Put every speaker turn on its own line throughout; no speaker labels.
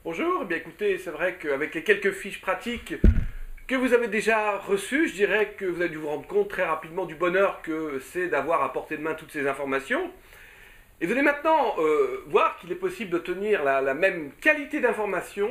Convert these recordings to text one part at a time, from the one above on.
Bonjour, eh bien écoutez, c'est vrai qu'avec les quelques fiches pratiques que vous avez déjà reçues, je dirais que vous avez dû vous rendre compte très rapidement du bonheur que c'est d'avoir à portée de main toutes ces informations. Et vous allez maintenant voir qu'il est possible d'obtenir la même qualité d'information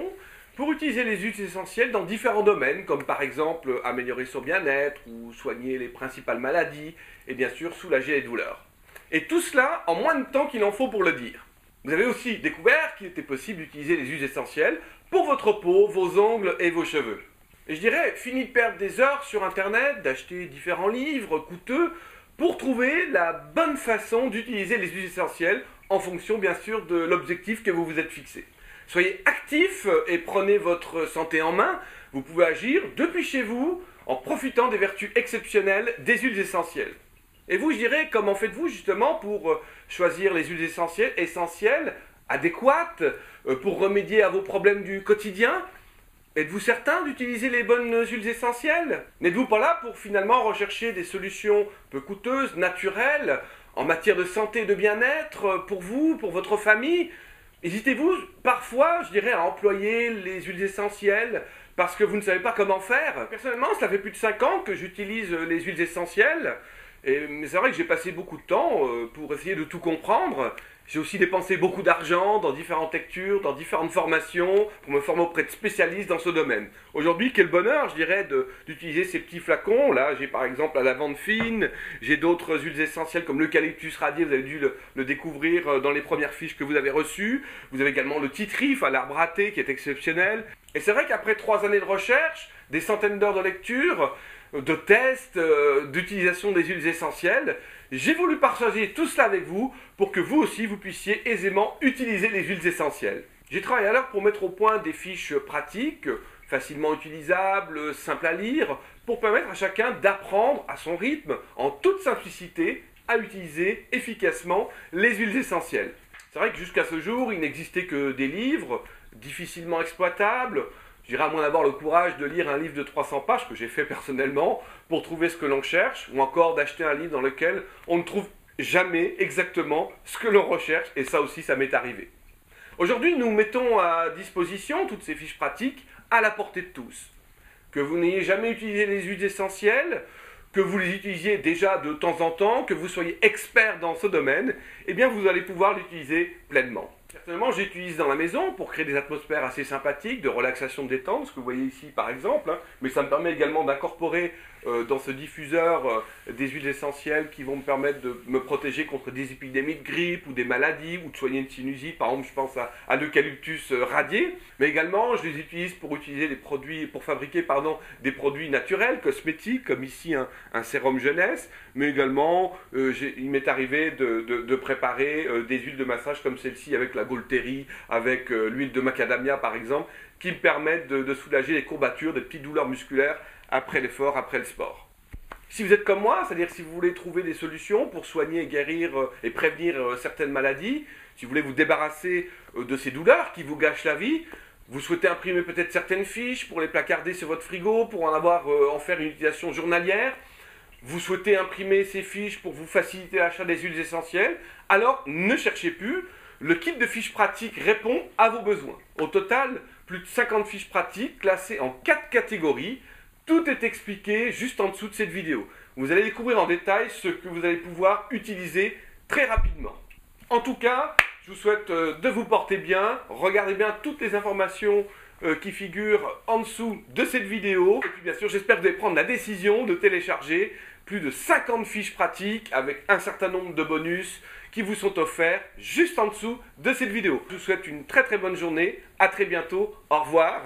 pour utiliser les huiles essentielles dans différents domaines, comme par exemple améliorer son bien-être ou soigner les principales maladies, et bien sûr soulager les douleurs. Et tout cela en moins de temps qu'il en faut pour le dire. Vous avez aussi découvert qu'il était possible d'utiliser les huiles essentielles pour votre peau, vos ongles et vos cheveux. Et je dirais, fini de perdre des heures sur internet, d'acheter différents livres coûteux pour trouver la bonne façon d'utiliser les huiles essentielles en fonction bien sûr de l'objectif que vous vous êtes fixé. Soyez actifs et prenez votre santé en main. Vous pouvez agir depuis chez vous en profitant des vertus exceptionnelles des huiles essentielles. Et vous, je dirais, comment faites-vous justement pour choisir les huiles essentielles, adéquates, pour remédier à vos problèmes du quotidien? Êtes-vous certain d'utiliser les bonnes huiles essentielles? N'êtes-vous pas là pour finalement rechercher des solutions peu coûteuses, naturelles, en matière de santé et de bien-être, pour vous, pour votre famille? Hésitez-vous parfois, je dirais, à employer les huiles essentielles parce que vous ne savez pas comment faire? Personnellement, ça fait plus de 5 ans que j'utilise les huiles essentielles. Mais c'est vrai que j'ai passé beaucoup de temps pour essayer de tout comprendre. J'ai aussi dépensé beaucoup d'argent dans différentes lectures, dans différentes formations, pour me former auprès de spécialistes dans ce domaine. Aujourd'hui, quel bonheur, je dirais, d'utiliser ces petits flacons. Là, j'ai par exemple la lavande fine, j'ai d'autres huiles essentielles comme l'eucalyptus radié, vous avez dû le découvrir dans les premières fiches que vous avez reçues. Vous avez également le titrif à l'arbre à thé qui est exceptionnel. Et c'est vrai qu'après 3 années de recherche, des centaines d'heures de lecture, de tests, d'utilisation des huiles essentielles, j'ai voulu partager tout cela avec vous pour que vous aussi vous puissiez aisément utiliser les huiles essentielles. J'ai travaillé alors pour mettre au point des fiches pratiques, facilement utilisables, simples à lire, pour permettre à chacun d'apprendre à son rythme, en toute simplicité, à utiliser efficacement les huiles essentielles. C'est vrai que jusqu'à ce jour, il n'existait que des livres difficilement exploitables. Je dirais à moins d'avoir le courage de lire un livre de 300 pages, que j'ai fait personnellement, pour trouver ce que l'on cherche, ou encore d'acheter un livre dans lequel on ne trouve jamais exactement ce que l'on recherche, et ça aussi, ça m'est arrivé. Aujourd'hui, nous mettons à disposition toutes ces fiches pratiques à la portée de tous. Que vous n'ayez jamais utilisé les huiles essentielles, que vous les utilisiez déjà de temps en temps, que vous soyez expert dans ce domaine, eh bien vous allez pouvoir l'utiliser pleinement. Personnellement, j'utilise dans la maison pour créer des atmosphères assez sympathiques, de relaxation, de détente, ce que vous voyez ici par exemple, mais ça me permet également d'incorporer dans ce diffuseur des huiles essentielles qui vont me permettre de me protéger contre des épidémies de grippe ou des maladies ou de soigner une sinusite. Par exemple, je pense à l'eucalyptus radié, mais également je les utilise pour fabriquer des produits naturels, cosmétiques, comme ici un sérum jeunesse, mais également il m'est arrivé de préparer des huiles de massage comme celle-ci avec la Golteri, avec l'huile de macadamia par exemple, qui me permettent de soulager les courbatures, des petites douleurs musculaires après l'effort, après le sport. Si vous êtes comme moi, c'est-à-dire si vous voulez trouver des solutions pour soigner, guérir et prévenir certaines maladies, si vous voulez vous débarrasser de ces douleurs qui vous gâchent la vie, vous souhaitez imprimer peut-être certaines fiches pour les placarder sur votre frigo, pour en faire une utilisation journalière, vous souhaitez imprimer ces fiches pour vous faciliter l'achat des huiles essentielles, alors ne cherchez plus, le kit de fiches pratiques répond à vos besoins. Au total, plus de 50 fiches pratiques classées en 4 catégories. Tout est expliqué juste en dessous de cette vidéo. Vous allez découvrir en détail ce que vous allez pouvoir utiliser très rapidement. En tout cas, je vous souhaite de vous porter bien. Regardez bien toutes les informations qui figurent en dessous de cette vidéo. Et puis bien sûr, j'espère que vous allez prendre la décision de télécharger plus de 50 fiches pratiques avec un certain nombre de bonus qui vous sont offerts juste en dessous de cette vidéo. Je vous souhaite une très très bonne journée. À très bientôt. Au revoir.